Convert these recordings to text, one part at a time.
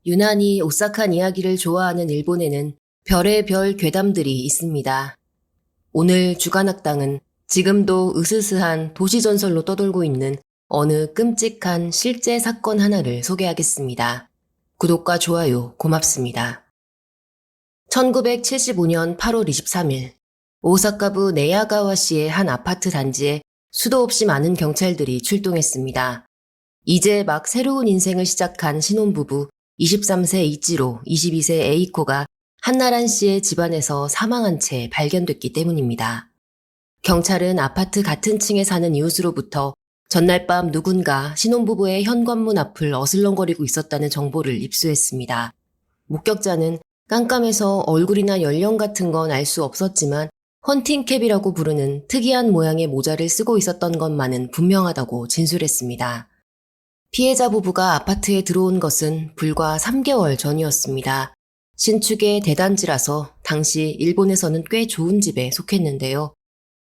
유난히 오싹한 이야기를 좋아하는 일본에는 별의 별 괴담들이 있습니다. 오늘 주간학당은 지금도 으스스한 도시전설로 떠돌고 있는 어느 끔찍한 실제 사건 하나를 소개하겠습니다. 구독과 좋아요 고맙습니다. 1975년 8월 23일 오사카부 네야가와시의 한 아파트 단지에 수도 없이 많은 경찰들이 출동했습니다. 이제 막 새로운 인생을 시작한 신혼부부 23세 이치로, 22세 에이코가 한나란 씨의 집안에서 사망한 채 발견됐기 때문입니다. 경찰은 아파트 같은 층에 사는 이웃으로부터 전날 밤 누군가 신혼부부의 현관문 앞을 어슬렁거리고 있었다는 정보를 입수했습니다. 목격자는 깜깜해서 얼굴이나 연령 같은 건 알 수 없었지만 헌팅캡이라고 부르는 특이한 모양의 모자를 쓰고 있었던 것만은 분명하다고 진술했습니다. 피해자 부부가 아파트에 들어온 것은 불과 3개월 전이었습니다. 신축의 대단지라서 당시 일본에서는 꽤 좋은 집에 속했는데요.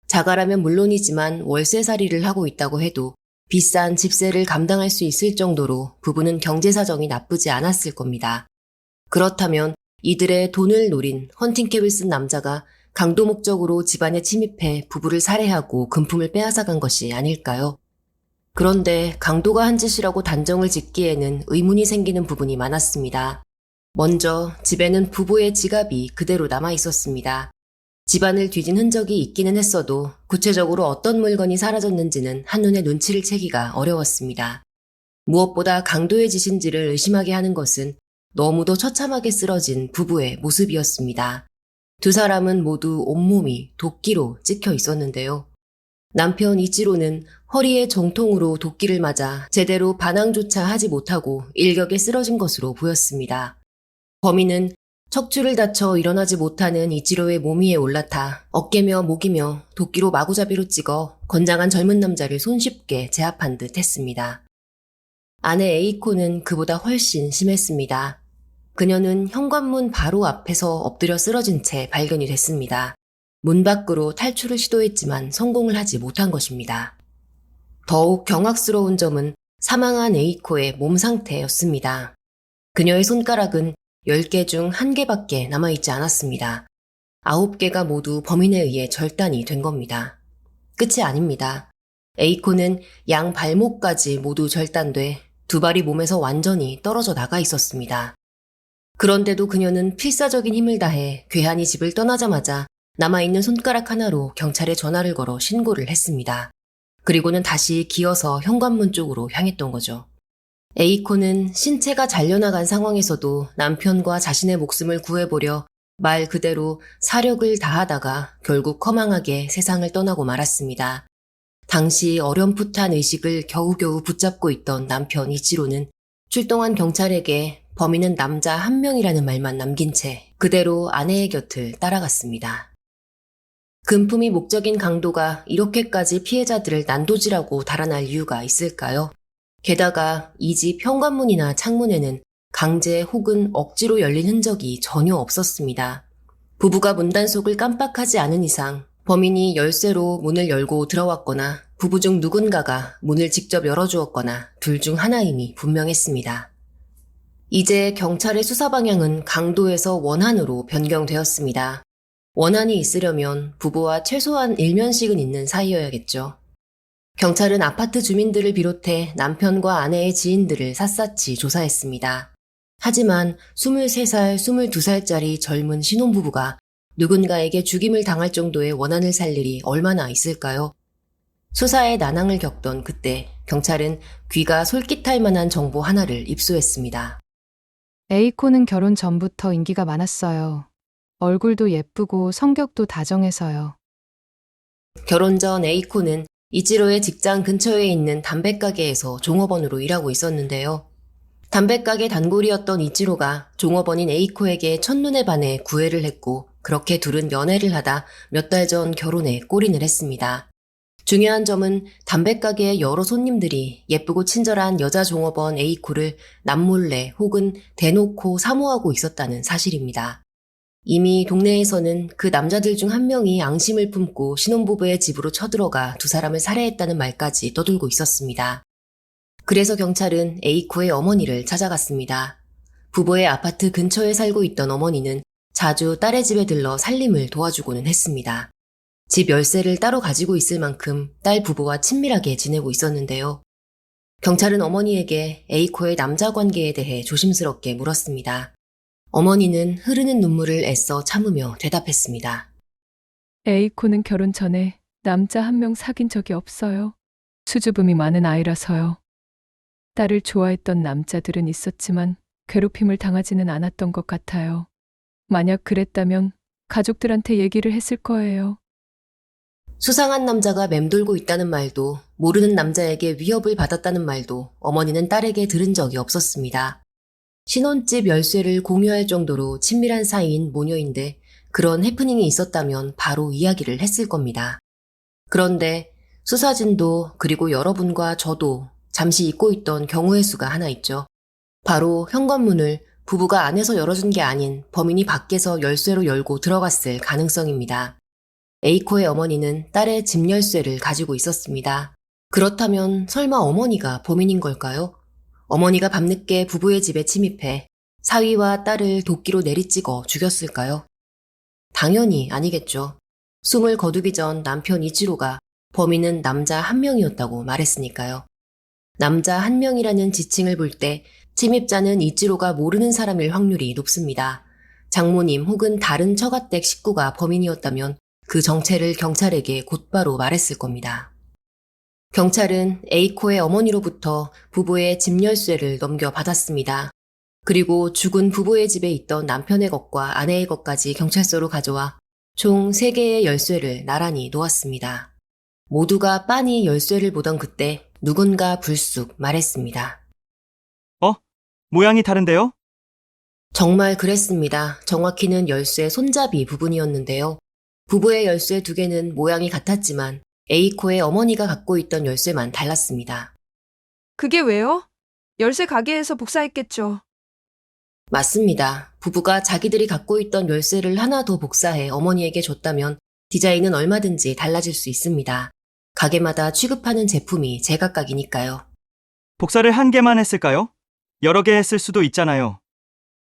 자가라면 물론이지만 월세살이를 하고 있다고 해도 비싼 집세를 감당할 수 있을 정도로 부부는 경제 사정이 나쁘지 않았을 겁니다. 그렇다면 이들의 돈을 노린 헌팅캡을 쓴 남자가 강도 목적으로 집안에 침입해 부부를 살해하고 금품을 빼앗아간 것이 아닐까요? 그런데 강도가 한 짓이라고 단정을 짓기에는 의문이 생기는 부분이 많았습니다. 먼저 집에는 부부의 지갑이 그대로 남아 있었습니다. 집안을 뒤진 흔적이 있기는 했어도 구체적으로 어떤 물건이 사라졌는지는 한눈에 눈치를 채기가 어려웠습니다. 무엇보다 강도의 짓인지를 의심하게 하는 것은 너무도 처참하게 쓰러진 부부의 모습이었습니다. 두 사람은 모두 온몸이 도끼로 찍혀 있었는데요. 남편 이치로는 허리에 정통으로 도끼를 맞아 제대로 반항조차 하지 못하고 일격에 쓰러진 것으로 보였습니다. 범인은 척추를 다쳐 일어나지 못하는 이치로의 몸 위에 올라타 어깨며 목이며 도끼로 마구잡이로 찍어 건장한 젊은 남자를 손쉽게 제압한 듯 했습니다. 아내 에이코는 그보다 훨씬 심했습니다. 그녀는 현관문 바로 앞에서 엎드려 쓰러진 채 발견이 됐습니다. 문 밖으로 탈출을 시도했지만 성공을 하지 못한 것입니다. 더욱 경악스러운 점은 사망한 에이코의 몸 상태였습니다. 그녀의 손가락은 10개 중 1개밖에 남아있지 않았습니다. 9개가 모두 범인에 의해 절단이 된 겁니다. 끝이 아닙니다. 에이코는 양 발목까지 모두 절단돼 두 발이 몸에서 완전히 떨어져 나가 있었습니다. 그런데도 그녀는 필사적인 힘을 다해 괴한이 집을 떠나자마자 남아있는 손가락 하나로 경찰에 전화를 걸어 신고를 했습니다. 그리고는 다시 기어서 현관문 쪽으로 향했던 거죠. 에이코는 신체가 잘려나간 상황에서도 남편과 자신의 목숨을 구해보려 말 그대로 사력을 다하다가 결국 허망하게 세상을 떠나고 말았습니다. 당시 어렴풋한 의식을 겨우겨우 붙잡고 있던 남편 이치로는 출동한 경찰에게 범인은 남자 한 명이라는 말만 남긴 채 그대로 아내의 곁을 따라갔습니다. 금품이 목적인 강도가 이렇게까지 피해자들을 난도질하고 달아날 이유가 있을까요? 게다가 이 집 현관문이나 창문에는 강제 혹은 억지로 열린 흔적이 전혀 없었습니다. 부부가 문단속을 깜빡하지 않은 이상 범인이 열쇠로 문을 열고 들어왔거나 부부 중 누군가가 문을 직접 열어주었거나 둘 중 하나임이 분명했습니다. 이제 경찰의 수사 방향은 강도에서 원한으로 변경되었습니다. 원한이 있으려면 부부와 최소한 일면식은 있는 사이여야겠죠. 경찰은 아파트 주민들을 비롯해 남편과 아내의 지인들을 샅샅이 조사했습니다. 하지만 23살, 22살짜리 젊은 신혼부부가 누군가에게 죽임을 당할 정도의 원한을 살 일이 얼마나 있을까요? 수사에 난항을 겪던 그때 경찰은 귀가 솔깃할 만한 정보 하나를 입수했습니다. 에이코는 결혼 전부터 인기가 많았어요. 얼굴도 예쁘고 성격도 다정해서요. 결혼 전 에이코는 이치로의 직장 근처에 있는 담배가게에서 종업원으로 일하고 있었는데요. 담배가게 단골이었던 이치로가 종업원인 에이코에게 첫눈에 반해 구애를 했고 그렇게 둘은 연애를 하다 몇 달 전 결혼에 골인을 했습니다. 중요한 점은 담배가게의 여러 손님들이 예쁘고 친절한 여자 종업원 에이코를 남몰래 혹은 대놓고 사모하고 있었다는 사실입니다. 이미 동네에서는 그 남자들 중 한 명이 앙심을 품고 신혼부부의 집으로 쳐들어가 두 사람을 살해했다는 말까지 떠돌고 있었습니다. 그래서 경찰은 에이코의 어머니를 찾아갔습니다. 부부의 아파트 근처에 살고 있던 어머니는 자주 딸의 집에 들러 살림을 도와주고는 했습니다. 집 열쇠를 따로 가지고 있을 만큼 딸 부부와 친밀하게 지내고 있었는데요. 경찰은 어머니에게 A코의 남자 관계에 대해 조심스럽게 물었습니다. 어머니는 흐르는 눈물을 애써 참으며 대답했습니다. A코는 결혼 전에 남자 한 명 사귄 적이 없어요. 수줍음이 많은 아이라서요. 딸을 좋아했던 남자들은 있었지만 괴롭힘을 당하지는 않았던 것 같아요. 만약 그랬다면 가족들한테 얘기를 했을 거예요. 수상한 남자가 맴돌고 있다는 말도, 모르는 남자에게 위협을 받았다는 말도 어머니는 딸에게 들은 적이 없었습니다. 신혼집 열쇠를 공유할 정도로 친밀한 사이인 모녀인데 그런 해프닝이 있었다면 바로 이야기를 했을 겁니다. 그런데 수사진도 그리고 여러분과 저도 잠시 잊고 있던 경우의 수가 하나 있죠. 바로 현관문을 부부가 안에서 열어준 게 아닌 범인이 밖에서 열쇠로 열고 들어갔을 가능성입니다. A코의 어머니는 딸의 집 열쇠를 가지고 있었습니다. 그렇다면 설마 어머니가 범인인 걸까요? 어머니가 밤늦게 부부의 집에 침입해 사위와 딸을 도끼로 내리찍어 죽였을까요? 당연히 아니겠죠. 숨을 거두기 전 남편 이치로가 범인은 남자 한 명이었다고 말했으니까요. 남자 한 명이라는 지칭을 볼 때 침입자는 이치로가 모르는 사람일 확률이 높습니다. 장모님 혹은 다른 처가댁 식구가 범인이었다면 그 정체를 경찰에게 곧바로 말했을 겁니다. 경찰은 A코의 어머니로부터 부부의 집 열쇠를 넘겨받았습니다. 그리고 죽은 부부의 집에 있던 남편의 것과 아내의 것까지 경찰서로 가져와 총 3개의 열쇠를 나란히 놓았습니다. 모두가 빤히 열쇠를 보던 그때 누군가 불쑥 말했습니다. 모양이 다른데요? 정말 그랬습니다. 정확히는 열쇠 손잡이 부분이었는데요. 부부의 열쇠 2개는 모양이 같았지만 A코의 어머니가 갖고 있던 열쇠만 달랐습니다. 그게 왜요? 열쇠 가게에서 복사했겠죠. 맞습니다. 부부가 자기들이 갖고 있던 열쇠를 하나 더 복사해 어머니에게 줬다면 디자인은 얼마든지 달라질 수 있습니다. 가게마다 취급하는 제품이 제각각이니까요. 복사를 한 개만 했을까요? 여러 개 했을 수도 있잖아요.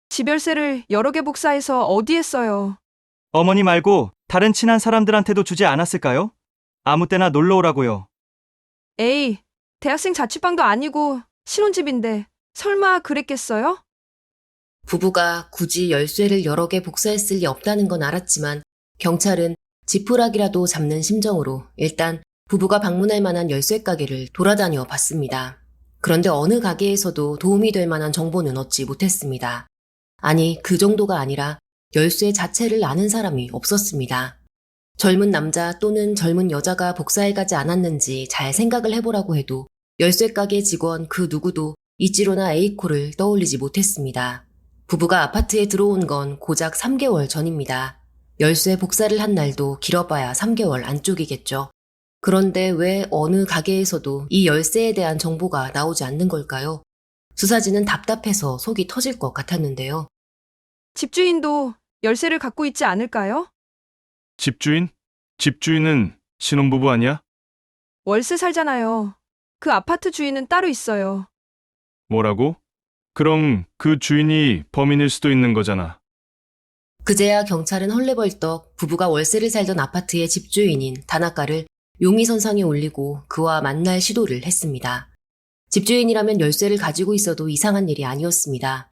집 열쇠를 여러 개 복사해서 어디에 써요? 어머니 말고 다른 친한 사람들한테도 주지 않았을까요? 아무 때나 놀러 오라고요. 에이, 대학생 자취방도 아니고 신혼집인데 설마 그랬겠어요? 부부가 굳이 열쇠를 여러 개 복사했을 리 없다는 건 알았지만 경찰은 지푸라기라도 잡는 심정으로 일단 부부가 방문할 만한 열쇠 가게를 돌아다녀 봤습니다. 그런데 어느 가게에서도 도움이 될 만한 정보는 얻지 못했습니다. 아니, 그 정도가 아니라 열쇠 자체를 아는 사람이 없었습니다. 젊은 남자 또는 젊은 여자가 복사해가지 않았는지 잘 생각을 해보라고 해도 열쇠 가게 직원 그 누구도 이치로나 에이코를 떠올리지 못했습니다. 부부가 아파트에 들어온 건 고작 3개월 전입니다. 열쇠 복사를 한 날도 길어봐야 3개월 안쪽이겠죠. 그런데 왜 어느 가게에서도 이 열쇠에 대한 정보가 나오지 않는 걸까요? 수사진은 답답해서 속이 터질 것 같았는데요. 집주인도 열쇠를 갖고 있지 않을까요? 집주인? 집주인은 신혼부부 아니야? 월세 살잖아요. 그 아파트 주인은 따로 있어요. 뭐라고? 그럼 그 주인이 범인일 수도 있는 거잖아. 그제야 경찰은 헐레벌떡 부부가 월세를 살던 아파트의 집주인인 다나카를 용의선상에 올리고 그와 만날 시도를 했습니다. 집주인이라면 열쇠를 가지고 있어도 이상한 일이 아니었습니다.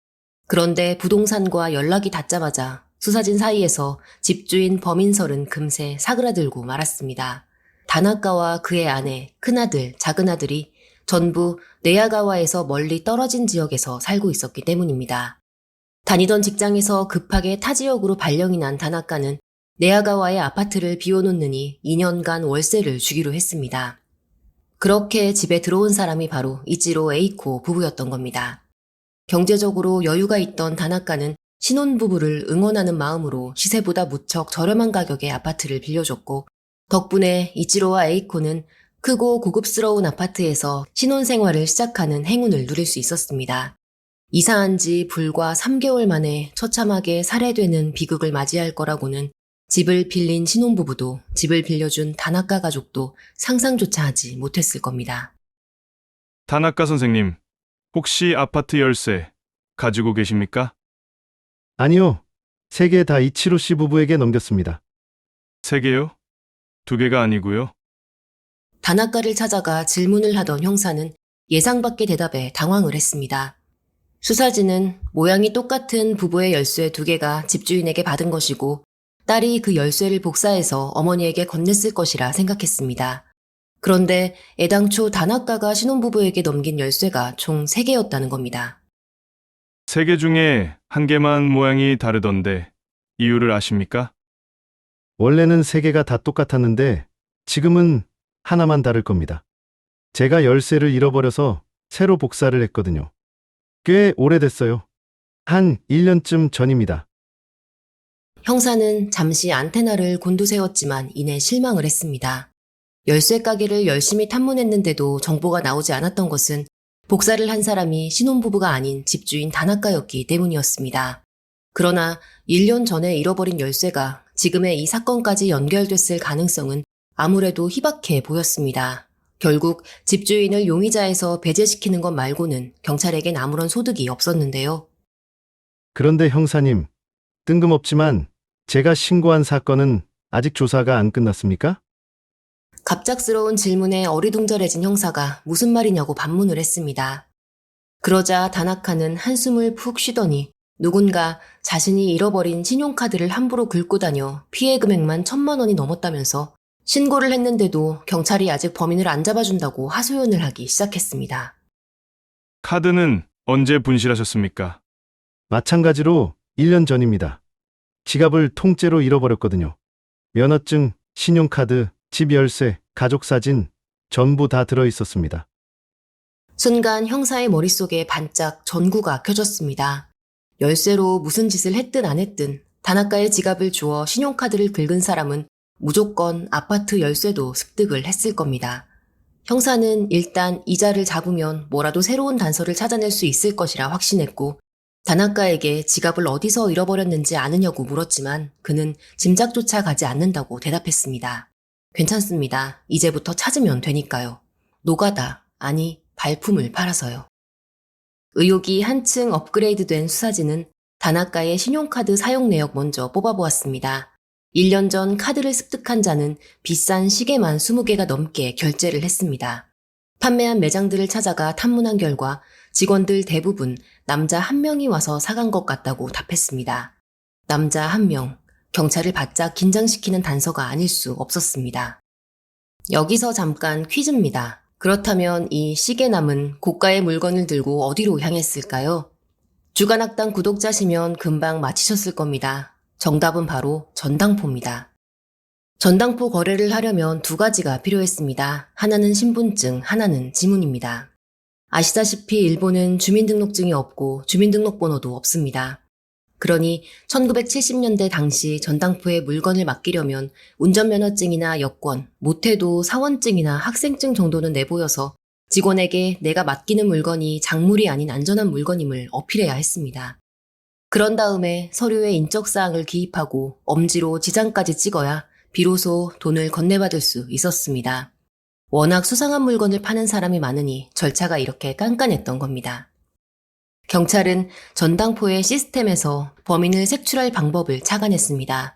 그런데 부동산과 연락이 닿자마자 수사진 사이에서 집주인 범인설은 금세 사그라들고 말았습니다. 다나카와 그의 아내, 큰아들, 작은아들이 전부 네야가와에서 멀리 떨어진 지역에서 살고 있었기 때문입니다. 다니던 직장에서 급하게 타 지역으로 발령이 난 다나카는 네야가와의 아파트를 비워놓느니 2년간 월세를 주기로 했습니다. 그렇게 집에 들어온 사람이 바로 이치로 에이코 부부였던 겁니다. 경제적으로 여유가 있던 다나카는 신혼부부를 응원하는 마음으로 시세보다 무척 저렴한 가격의 아파트를 빌려줬고 덕분에 이치로와 에이코는 크고 고급스러운 아파트에서 신혼생활을 시작하는 행운을 누릴 수 있었습니다. 이사한 지 불과 3개월 만에 처참하게 살해되는 비극을 맞이할 거라고는 집을 빌린 신혼부부도 집을 빌려준 다나카 가족도 상상조차 하지 못했을 겁니다. 다나카 선생님, 혹시 아파트 열쇠 가지고 계십니까? 아니요. 3개 다 이치로 씨 부부에게 넘겼습니다. 3개요? 2개가 아니고요. 다나카를 찾아가 질문을 하던 형사는 예상 밖의 대답에 당황을 했습니다. 수사진은 모양이 똑같은 부부의 열쇠 2개가 집주인에게 받은 것이고 딸이 그 열쇠를 복사해서 어머니에게 건넸을 것이라 생각했습니다. 그런데 애당초 다나카가 신혼부부에게 넘긴 열쇠가 총 3개였다는 겁니다. 3개 중에 1개만 모양이 다르던데 이유를 아십니까? 원래는 3개가 다 똑같았는데 지금은 하나만 다를 겁니다. 제가 열쇠를 잃어버려서 새로 복사를 했거든요. 꽤 오래됐어요. 한 1년쯤 전입니다. 형사는 잠시 안테나를 곤두세웠지만 이내 실망을 했습니다. 열쇠 가게를 열심히 탐문했는데도 정보가 나오지 않았던 것은 복사를 한 사람이 신혼부부가 아닌 집주인 다나카였기 때문이었습니다. 그러나 1년 전에 잃어버린 열쇠가 지금의 이 사건까지 연결됐을 가능성은 아무래도 희박해 보였습니다. 결국 집주인을 용의자에서 배제시키는 것 말고는 경찰에겐 아무런 소득이 없었는데요. 그런데 형사님, 뜬금없지만 제가 신고한 사건은 아직 조사가 안 끝났습니까? 갑작스러운 질문에 어리둥절해진 형사가 무슨 말이냐고 반문을 했습니다. 그러자 다나카는 한숨을 푹 쉬더니 누군가 자신이 잃어버린 신용카드를 함부로 긁고 다녀 피해 금액만 1,000만 원이 넘었다면서 신고를 했는데도 경찰이 아직 범인을 안 잡아준다고 하소연을 하기 시작했습니다. 카드는 언제 분실하셨습니까? 마찬가지로 1년 전입니다. 지갑을 통째로 잃어버렸거든요. 면허증, 신용카드, 집 열쇠, 가족 사진 전부 다 들어 있었습니다. 순간 형사의 머릿속에 반짝 전구가 켜졌습니다. 열쇠로 무슨 짓을 했든 안 했든 다나카의 지갑을 주워 신용카드를 긁은 사람은 무조건 아파트 열쇠도 습득을 했을 겁니다. 형사는 일단 이자를 잡으면 뭐라도 새로운 단서를 찾아낼 수 있을 것이라 확신했고 다나카에게 지갑을 어디서 잃어버렸는지 아느냐고 물었지만 그는 짐작조차 가지 않는다고 대답했습니다. 괜찮습니다. 이제부터 찾으면 되니까요. 노가다, 아니 발품을 팔아서요. 의혹이 한층 업그레이드된 수사진은 다나카의 신용카드 사용 내역 먼저 뽑아보았습니다. 1년 전 카드를 습득한 자는 비싼 시계만 20개가 넘게 결제를 했습니다. 판매한 매장들을 찾아가 탐문한 결과 직원들 대부분 남자 1명이 와서 사간 것 같다고 답했습니다. 남자 1명, 경찰을 바짝 긴장시키는 단서가 아닐 수 없었습니다. 여기서 잠깐 퀴즈입니다. 그렇다면 이 시계남은 고가의 물건을 들고 어디로 향했을까요? 주간악당 구독자시면 금방 맞히셨을 겁니다. 정답은 바로 전당포입니다. 전당포 거래를 하려면 2가지가 필요했습니다. 하나는 신분증, 하나는 지문입니다. 아시다시피 일본은 주민등록증이 없고 주민등록번호도 없습니다. 그러니 1970년대 당시 전당포에 물건을 맡기려면 운전면허증이나 여권, 못해도 사원증이나 학생증 정도는 내보여서 직원에게 내가 맡기는 물건이 작물이 아닌 안전한 물건임을 어필해야 했습니다. 그런 다음에 서류에 인적사항을 기입하고 엄지로 지장까지 찍어야 비로소 돈을 건네받을 수 있었습니다. 워낙 수상한 물건을 파는 사람이 많으니 절차가 이렇게 깐깐했던 겁니다. 경찰은 전당포의 시스템에서 범인을 색출할 방법을 착안했습니다.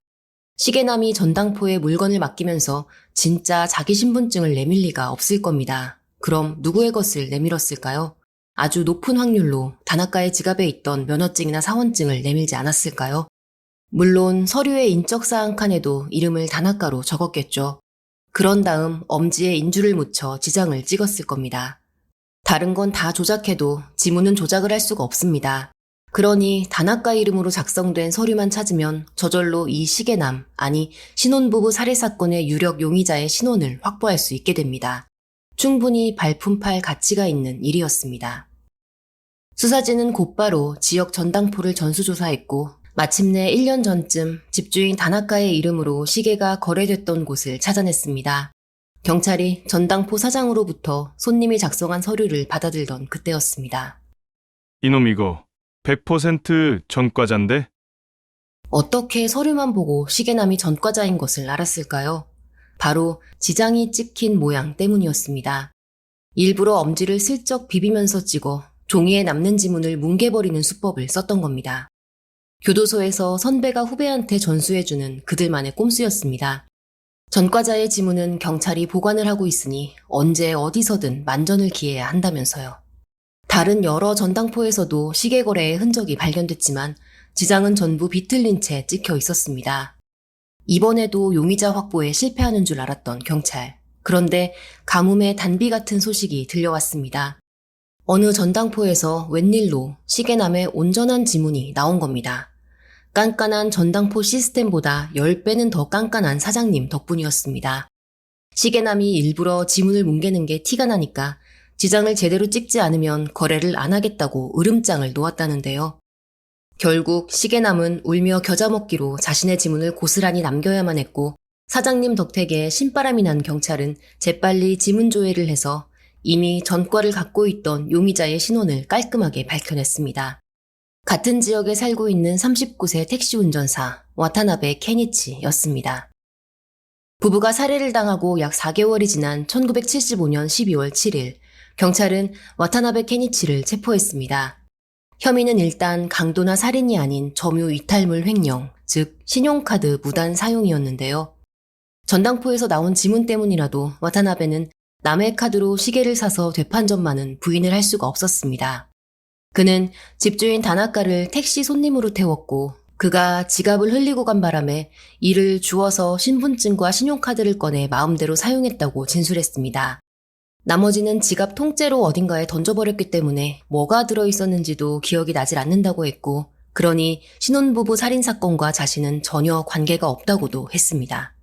시계남이 전당포에 물건을 맡기면서 진짜 자기 신분증을 내밀 리가 없을 겁니다. 그럼 누구의 것을 내밀었을까요? 아주 높은 확률로 다나카의 지갑에 있던 면허증이나 사원증을 내밀지 않았을까요? 물론 서류의 인적사항 칸에도 이름을 다나카로 적었겠죠. 그런 다음 엄지에 인주를 묻혀 지장을 찍었을 겁니다. 다른 건 다 조작해도 지문은 조작을 할 수가 없습니다. 그러니 다나카 이름으로 작성된 서류만 찾으면 저절로 이 시계남, 아니 신혼부부 살해사건의 유력 용의자의 신원을 확보할 수 있게 됩니다. 충분히 발품팔 가치가 있는 일이었습니다. 수사진은 곧바로 지역 전당포를 전수조사했고 마침내 1년 전쯤 집주인 다나카의 이름으로 시계가 거래됐던 곳을 찾아냈습니다. 경찰이 전당포 사장으로부터 손님이 작성한 서류를 받아들던 그때였습니다. 이놈 이거 100% 전과자인데? 어떻게 서류만 보고 시계남이 전과자인 것을 알았을까요? 바로 지장이 찍힌 모양 때문이었습니다. 일부러 엄지를 슬쩍 비비면서 찍어 종이에 남는 지문을 뭉개버리는 수법을 썼던 겁니다. 교도소에서 선배가 후배한테 전수해주는 그들만의 꼼수였습니다. 전과자의 지문은 경찰이 보관을 하고 있으니 언제 어디서든 만전을 기해야 한다면서요. 다른 여러 전당포에서도 시계 거래의 흔적이 발견됐지만 지장은 전부 비틀린 채 찍혀 있었습니다. 이번에도 용의자 확보에 실패하는 줄 알았던 경찰. 그런데 가뭄의 단비 같은 소식이 들려왔습니다. 어느 전당포에서 웬일로 시계남의 온전한 지문이 나온 겁니다. 깐깐한 전당포 시스템보다 10배는 더 깐깐한 사장님 덕분이었습니다. 시계남이 일부러 지문을 뭉개는 게 티가 나니까 지장을 제대로 찍지 않으면 거래를 안 하겠다고 으름장을 놓았다는데요. 결국 시계남은 울며 겨자 먹기로 자신의 지문을 고스란히 남겨야만 했고 사장님 덕택에 신바람이 난 경찰은 재빨리 지문 조회를 해서 이미 전과를 갖고 있던 용의자의 신원을 깔끔하게 밝혀냈습니다. 같은 지역에 살고 있는 39세 택시 운전사 와타나베 케니치였습니다. 부부가 살해를 당하고 약 4개월이 지난 1975년 12월 7일 경찰은 와타나베 케니치를 체포했습니다. 혐의는 일단 강도나 살인이 아닌 점유 이탈물 횡령, 즉 신용카드 무단 사용이었는데요. 전당포에서 나온 지문 때문이라도 와타나베는 남의 카드로 시계를 사서 되판전만은 부인을 할 수가 없었습니다. 그는 집주인 다나카를 택시 손님으로 태웠고 그가 지갑을 흘리고 간 바람에 이를 주워서 신분증과 신용카드를 꺼내 마음대로 사용했다고 진술했습니다. 나머지는 지갑 통째로 어딘가에 던져버렸기 때문에 뭐가 들어있었는지도 기억이 나질 않는다고 했고 그러니 신혼부부 살인사건과 자신은 전혀 관계가 없다고도 했습니다.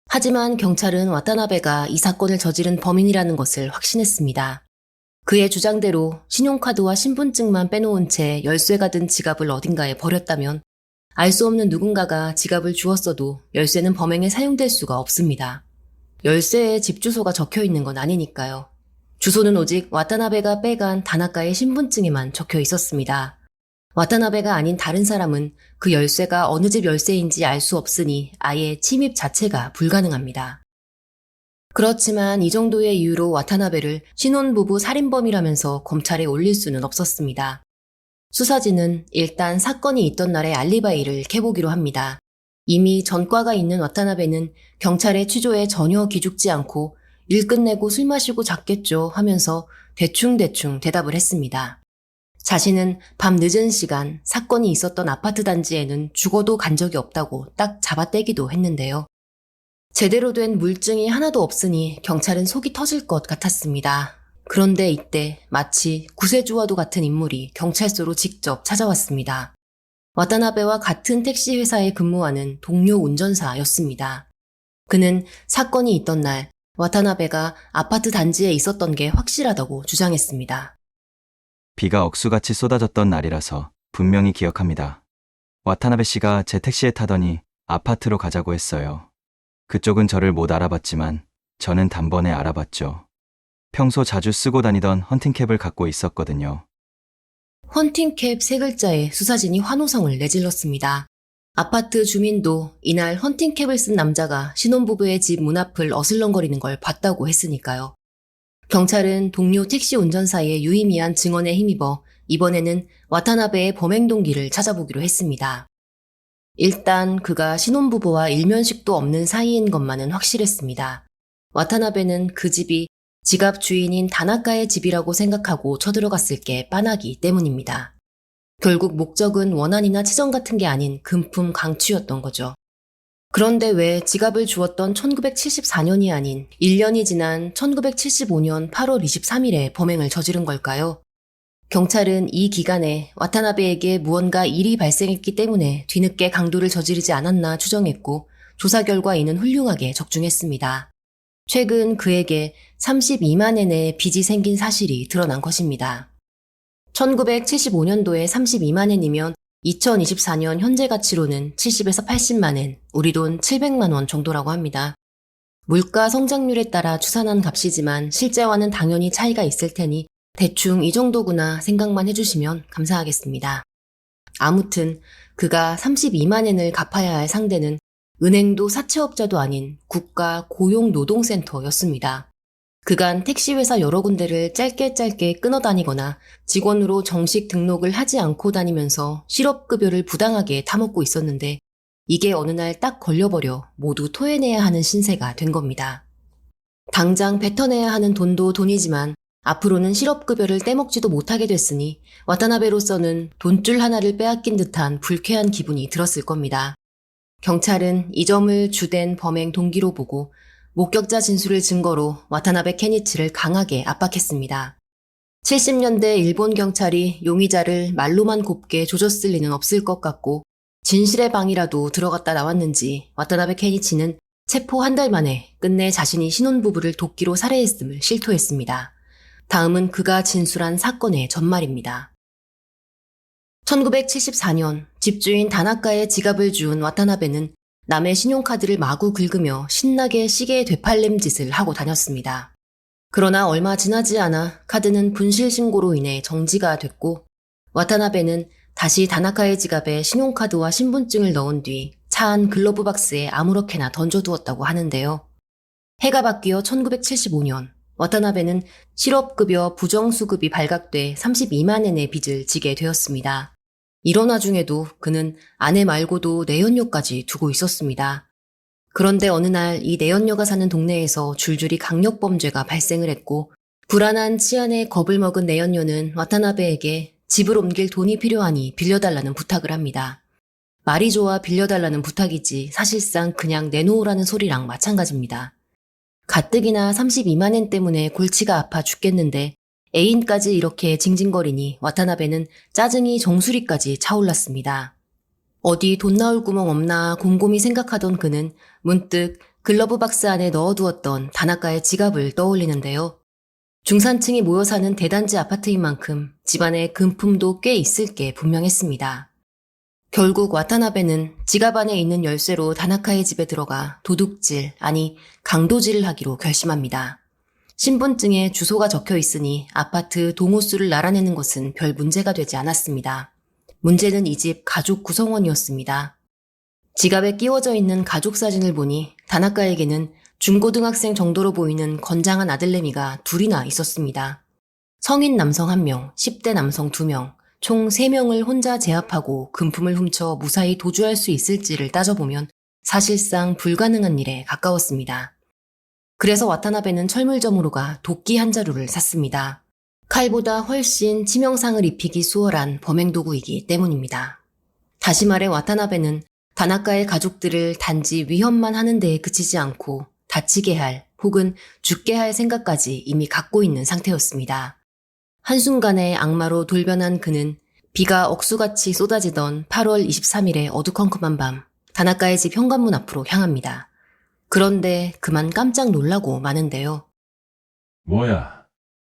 하지만 경찰은 와타나베가 이 사건을 저지른 범인이라는 것을 확신했습니다. 그의 주장대로 신용카드와 신분증만 빼놓은 채 열쇠가 든 지갑을 어딘가에 버렸다면 알 수 없는 누군가가 지갑을 주었어도 열쇠는 범행에 사용될 수가 없습니다. 열쇠에 집 주소가 적혀 있는 건 아니니까요. 주소는 오직 와타나베가 빼간 다나카의 신분증에만 적혀 있었습니다. 와타나베가 아닌 다른 사람은 그 열쇠가 어느 집 열쇠인지 알 수 없으니 아예 침입 자체가 불가능합니다. 그렇지만 이 정도의 이유로 와타나베를 신혼부부 살인범이라면서 검찰에 올릴 수는 없었습니다. 수사진은 일단 사건이 있던 날의 알리바이를 캐보기로 합니다. 이미 전과가 있는 와타나베는 경찰의 취조에 전혀 기죽지 않고 일 끝내고 술 마시고 잤겠죠 하면서 대충대충 대답을 했습니다. 자신은 밤 늦은 시간 사건이 있었던 아파트 단지에는 죽어도 간 적이 없다고 딱 잡아떼기도 했는데요. 제대로 된 물증이 하나도 없으니 경찰은 속이 터질 것 같았습니다. 그런데 이때 마치 구세주와도 같은 인물이 경찰서로 직접 찾아왔습니다. 와타나베와 같은 택시 회사에 근무하는 동료 운전사였습니다. 그는 사건이 있던 날 와타나베가 아파트 단지에 있었던 게 확실하다고 주장했습니다. 비가 억수같이 쏟아졌던 날이라서 분명히 기억합니다. 와타나베 씨가 제 택시에 타더니 아파트로 가자고 했어요. 그쪽은 저를 못 알아봤지만 저는 단번에 알아봤죠. 평소 자주 쓰고 다니던 헌팅캡을 갖고 있었거든요. 헌팅캡 세 글자에 수사진이 환호성을 내질렀습니다. 아파트 주민도 이날 헌팅캡을 쓴 남자가 신혼부부의 집 문 앞을 어슬렁거리는 걸 봤다고 했으니까요. 경찰은 동료 택시 운전사의 유의미한 증언에 힘입어 이번에는 와타나베의 범행 동기를 찾아보기로 했습니다. 일단 그가 신혼부부와 일면식도 없는 사이인 것만은 확실했습니다. 와타나베는 그 집이 지갑 주인인 다나카의 집이라고 생각하고 쳐들어갔을 게 빤하기 때문입니다. 결국 목적은 원한이나 치정 같은 게 아닌 금품 강취였던 거죠. 그런데 왜 지갑을 주었던 1974년이 아닌 1년이 지난 1975년 8월 23일에 범행을 저지른 걸까요? 경찰은 이 기간에 와타나베에게 무언가 일이 발생했기 때문에 뒤늦게 강도를 저지르지 않았나 추정했고 조사 결과 이는 훌륭하게 적중했습니다. 최근 그에게 32만 엔의 빚이 생긴 사실이 드러난 것입니다. 1975년도에 32만 엔이면 2024년 현재 가치로는 70에서 80만 엔, 우리 돈 700만 원 정도라고 합니다. 물가 성장률에 따라 추산한 값이지만 실제와는 당연히 차이가 있을 테니 대충 이 정도구나 생각만 해주시면 감사하겠습니다. 아무튼 그가 32만 엔을 갚아야 할 상대는 은행도 사채업자도 아닌 국가 고용노동센터였습니다. 그간 택시회사 여러 군데를 짧게 끊어 다니거나 직원으로 정식 등록을 하지 않고 다니면서 실업급여를 부당하게 타먹고 있었는데 이게 어느 날 딱 걸려버려 모두 토해내야 하는 신세가 된 겁니다. 당장 뱉어내야 하는 돈도 돈이지만 앞으로는 실업급여를 떼먹지도 못하게 됐으니 와타나베로서는 돈줄 하나를 빼앗긴 듯한 불쾌한 기분이 들었을 겁니다. 경찰은 이 점을 주된 범행 동기로 보고 목격자 진술을 증거로 와타나베 케니치를 강하게 압박했습니다. 70년대 일본 경찰이 용의자를 말로만 곱게 조졌을 리는 없을 것 같고 진실의 방이라도 들어갔다 나왔는지 와타나베 케니치는 체포 한 달 만에 끝내 자신이 신혼부부를 도끼로 살해했음을 실토했습니다. 다음은 그가 진술한 사건의 전말입니다. 1974년 집주인 다나카의 지갑을 주운 와타나베는 남의 신용카드를 마구 긁으며 신나게 시계 되팔렘 짓을 하고 다녔습니다. 그러나 얼마 지나지 않아 카드는 분실 신고로 인해 정지가 됐고 와타나베는 다시 다나카의 지갑에 신용카드와 신분증을 넣은 뒤 차 안 글러브 박스에 아무렇게나 던져두었다고 하는데요. 해가 바뀌어 1975년 와타나베는 실업급여 부정수급이 발각돼 32만 엔의 빚을 지게 되었습니다. 이런 와중에도 그는 아내 말고도 내연녀까지 두고 있었습니다. 그런데 어느 날 이 내연녀가 사는 동네에서 줄줄이 강력범죄가 발생을 했고 불안한 치안에 겁을 먹은 내연녀는 와타나베에게 집을 옮길 돈이 필요하니 빌려달라는 부탁을 합니다. 말이 좋아 빌려달라는 부탁이지 사실상 그냥 내놓으라는 소리랑 마찬가지입니다. 가뜩이나 32만 엔 때문에 골치가 아파 죽겠는데 애인까지 이렇게 징징거리니 와타나베는 짜증이 정수리까지 차올랐습니다. 어디 돈 나올 구멍 없나 곰곰이 생각하던 그는 문득 글러브 박스 안에 넣어두었던 다나카의 지갑을 떠올리는데요. 중산층이 모여 사는 대단지 아파트인 만큼 집안에 금품도 꽤 있을 게 분명했습니다. 결국 와타나베는 지갑 안에 있는 열쇠로 다나카의 집에 들어가 도둑질, 아니 강도질을 하기로 결심합니다. 신분증에 주소가 적혀 있으니 아파트 동호수를 알아내는 것은 별 문제가 되지 않았습니다. 문제는 이 집 가족 구성원이었습니다. 지갑에 끼워져 있는 가족 사진을 보니 다나카에게는 중고등학생 정도로 보이는 건장한 아들내미가 둘이나 있었습니다. 성인 남성 1명, 10대 남성 2명, 총 3명을 혼자 제압하고 금품을 훔쳐 무사히 도주할 수 있을지를 따져보면 사실상 불가능한 일에 가까웠습니다. 그래서 와타나베는 철물점으로 가 도끼 한 자루를 샀습니다. 칼보다 훨씬 치명상을 입히기 수월한 범행도구이기 때문입니다. 다시 말해 와타나베는 다나카의 가족들을 단지 위협만 하는 데에 그치지 않고 다치게 할 혹은 죽게 할 생각까지 이미 갖고 있는 상태였습니다. 한순간에 악마로 돌변한 그는 비가 억수같이 쏟아지던 8월 23일의 어두컴컴한 밤 다나카의 집 현관문 앞으로 향합니다. 그런데 그만 깜짝 놀라고 마는데요. 뭐야?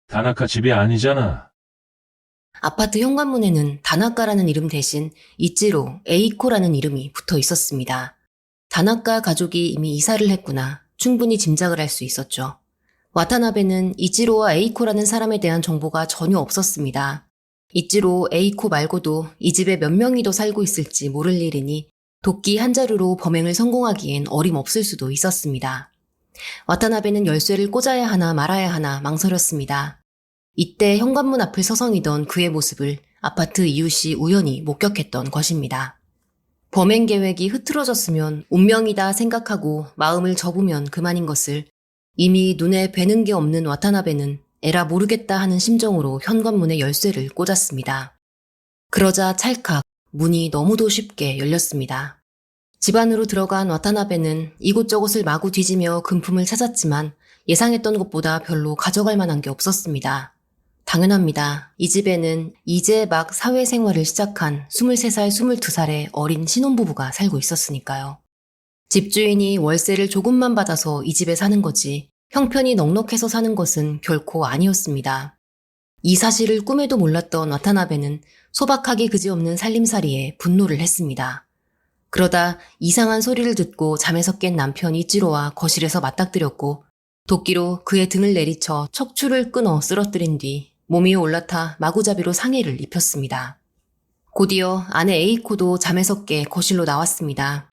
다나카 집이 아니잖아. 아파트 현관문에는 다나카라는 이름 대신 이치로, 에이코라는 이름이 붙어 있었습니다. 다나카 가족이 이미 이사를 했구나 충분히 짐작을 할 수 있었죠. 와타나베는 이치로와 에이코라는 사람에 대한 정보가 전혀 없었습니다. 이치로, 에이코 말고도 이 집에 몇 명이 더 살고 있을지 모를 일이니 도끼 한 자루로 범행을 성공하기엔 어림없을 수도 있었습니다. 와타나베는 열쇠를 꽂아야 하나 말아야 하나 망설였습니다. 이때 현관문 앞을 서성이던 그의 모습을 아파트 이웃이 우연히 목격했던 것입니다. 범행 계획이 흐트러졌으면 운명이다 생각하고 마음을 접으면 그만인 것을 이미 눈에 뵈는 게 없는 와타나베는 에라 모르겠다 하는 심정으로 현관문에 열쇠를 꽂았습니다. 그러자 찰칵 문이 너무도 쉽게 열렸습니다. 집 안으로 들어간 와타나베는 이곳저곳을 마구 뒤지며 금품을 찾았지만 예상했던 것보다 별로 가져갈 만한 게 없었습니다. 당연합니다. 이 집에는 이제 막 사회생활을 시작한 23살, 22살의 어린 신혼부부가 살고 있었으니까요. 집주인이 월세를 조금만 받아서 이 집에 사는 거지 형편이 넉넉해서 사는 것은 결코 아니었습니다. 이 사실을 꿈에도 몰랐던 와타나베는 소박하기 그지없는 살림살이에 분노를 했습니다. 그러다 이상한 소리를 듣고 잠에서 깬 남편 이치로와 거실에서 맞닥뜨렸고 도끼로 그의 등을 내리쳐 척추를 끊어 쓰러뜨린 뒤 몸 위에 올라타 마구잡이로 상해를 입혔습니다. 곧이어 아내 에이코도 잠에서 깨 거실로 나왔습니다.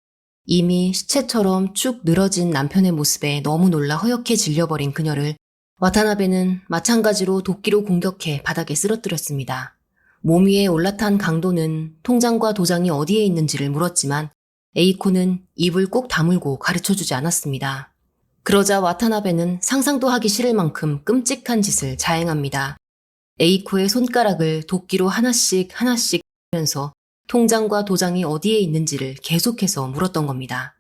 이미 시체처럼 축 늘어진 남편의 모습에 너무 놀라 허옇게 질려버린 그녀를 와타나베는 마찬가지로 도끼로 공격해 바닥에 쓰러뜨렸습니다. 몸 위에 올라탄 강도는 통장과 도장이 어디에 있는지를 물었지만 에이코는 입을 꼭 다물고 가르쳐주지 않았습니다. 그러자 와타나베는 상상도 하기 싫을 만큼 끔찍한 짓을 자행합니다. 에이코의 손가락을 도끼로 하나씩 하면서 통장과 도장이 어디에 있는지를 계속해서 물었던 겁니다.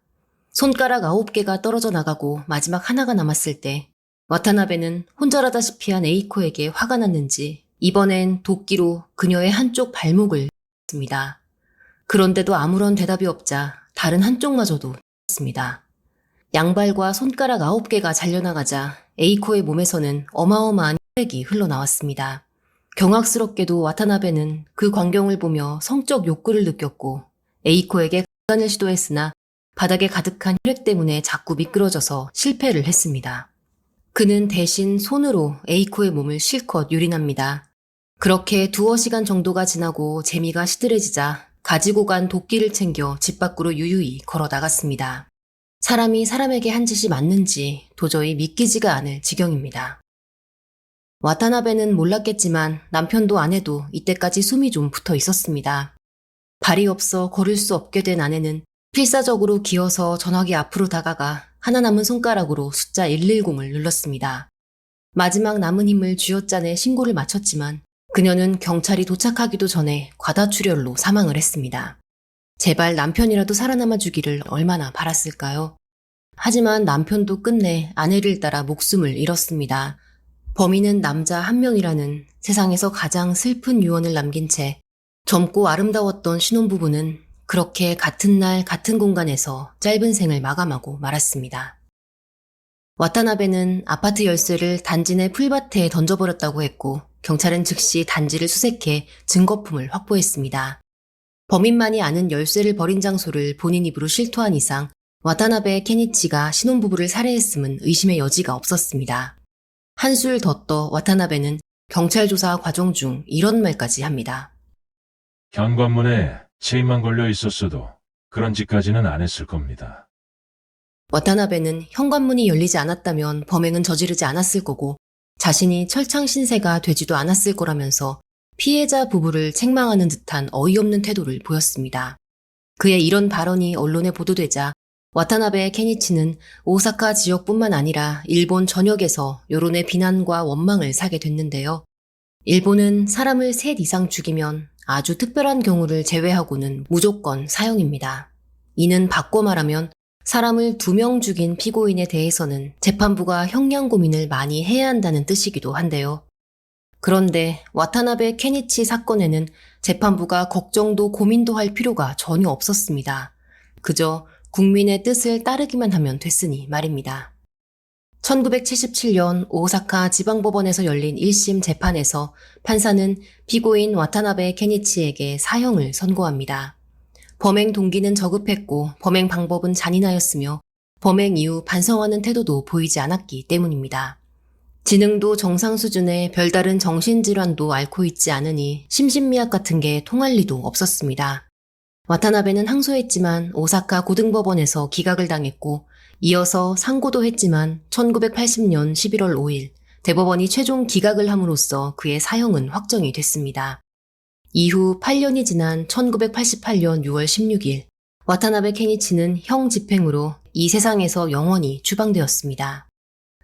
손가락 9개가 떨어져 나가고 마지막 하나가 남았을 때 와타나베는 혼절하다시피 한 에이코에게 화가 났는지 이번엔 도끼로 그녀의 한쪽 발목을 쳤습니다. 그런데도 아무런 대답이 없자 다른 한쪽마저도 쳤습니다. 양발과 손가락 9개가 잘려나가자 에이코의 몸에서는 어마어마한 혈액이 흘러나왔습니다. 경악스럽게도 와타나베는 그 광경을 보며 성적 욕구를 느꼈고 에이코에게 강간을 시도했으나 바닥에 가득한 혈액 때문에 자꾸 미끄러져서 실패를 했습니다. 그는 대신 손으로 에이코의 몸을 실컷 유린합니다. 그렇게 2-3시간 정도가 지나고 재미가 시들해지자 가지고 간 도끼를 챙겨 집 밖으로 유유히 걸어 나갔습니다. 사람이 사람에게 한 짓이 맞는지 도저히 믿기지가 않을 지경입니다. 와타나베는 몰랐겠지만 남편도 아내도 이때까지 숨이 좀 붙어 있었습니다. 발이 없어 걸을 수 없게 된 아내는 필사적으로 기어서 전화기 앞으로 다가가 하나 남은 손가락으로 숫자 110을 눌렀습니다. 마지막 남은 힘을 쥐어짜내 신고를 마쳤지만 그녀는 경찰이 도착하기도 전에 과다출혈로 사망을 했습니다. 제발 남편이라도 살아남아 주기를 얼마나 바랐을까요? 하지만 남편도 끝내 아내를 따라 목숨을 잃었습니다. 범인은 남자 한 명이라는 세상에서 가장 슬픈 유언을 남긴 채 젊고 아름다웠던 신혼부부는 그렇게 같은 날 같은 공간에서 짧은 생을 마감하고 말았습니다. 와타나베는 아파트 열쇠를 단지 내 풀밭에 던져버렸다고 했고 경찰은 즉시 단지를 수색해 증거품을 확보했습니다. 범인만이 아는 열쇠를 버린 장소를 본인 입으로 실토한 이상 와타나베 케니치가 신혼부부를 살해했음은 의심의 여지가 없었습니다. 한술 더 떠 와타나베는 경찰 조사 과정 중 이런 말까지 합니다. 현관문에 체인만 걸려 있었어도 그런 짓까지는 안 했을 겁니다. 와타나베는 현관문이 열리지 않았다면 범행은 저지르지 않았을 거고 자신이 철창 신세가 되지도 않았을 거라면서 피해자 부부를 책망하는 듯한 어이없는 태도를 보였습니다. 그의 이런 발언이 언론에 보도되자 와타나베 케니치는 오사카 지역뿐만 아니라 일본 전역에서 여론의 비난과 원망을 사게 됐는데요. 일본은 사람을 3 이상 죽이면 아주 특별한 경우를 제외하고는 무조건 사형입니다. 이는 바꿔 말하면 사람을 2명 죽인 피고인에 대해서는 재판부가 형량 고민을 많이 해야 한다는 뜻이기도 한데요. 그런데 와타나베 케니치 사건에는 재판부가 걱정도 고민도 할 필요가 전혀 없었습니다. 그저 국민의 뜻을 따르기만 하면 됐으니 말입니다. 1977년 오사카 지방법원에서 열린 1심 재판에서 판사는 피고인 와타나베 케니치에게 사형을 선고합니다. 범행 동기는 저급했고 범행 방법은 잔인하였으며 범행 이후 반성하는 태도도 보이지 않았기 때문입니다. 지능도 정상 수준의 별다른 정신질환도 앓고 있지 않으니 심신미약 같은 게 통할 리도 없었습니다. 와타나베는 항소했지만 오사카 고등법원에서 기각을 당했고 이어서 상고도 했지만 1980년 11월 5일 대법원이 최종 기각을 함으로써 그의 사형은 확정이 됐습니다. 이후 8년이 지난 1988년 6월 16일 와타나베 케니치는 형 집행으로 이 세상에서 영원히 추방되었습니다.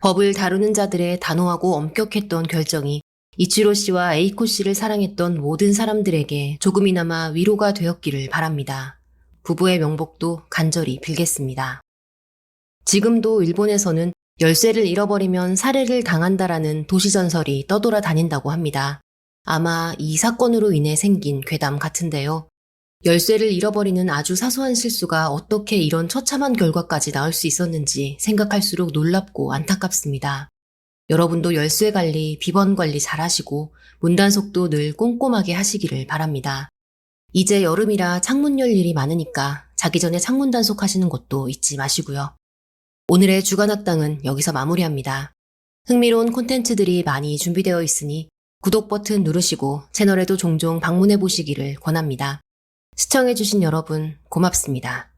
법을 다루는 자들의 단호하고 엄격했던 결정이 이치로 씨와 에이코 씨를 사랑했던 모든 사람들에게 조금이나마 위로가 되었기를 바랍니다. 부부의 명복도 간절히 빌겠습니다. 지금도 일본에서는 열쇠를 잃어버리면 살해를 당한다라는 도시전설이 떠돌아다닌다고 합니다. 아마 이 사건으로 인해 생긴 괴담 같은데요. 열쇠를 잃어버리는 아주 사소한 실수가 어떻게 이런 처참한 결과까지 낳을 수 있었는지 생각할수록 놀랍고 안타깝습니다. 여러분도 열쇠 관리, 비번 관리 잘 하시고 문단속도 늘 꼼꼼하게 하시기를 바랍니다. 이제 여름이라 창문 열 일이 많으니까 자기 전에 창문 단속하시는 것도 잊지 마시고요. 오늘의 주간학당은 여기서 마무리합니다. 흥미로운 콘텐츠들이 많이 준비되어 있으니 구독 버튼 누르시고 채널에도 종종 방문해 보시기를 권합니다. 시청해주신 여러분 고맙습니다.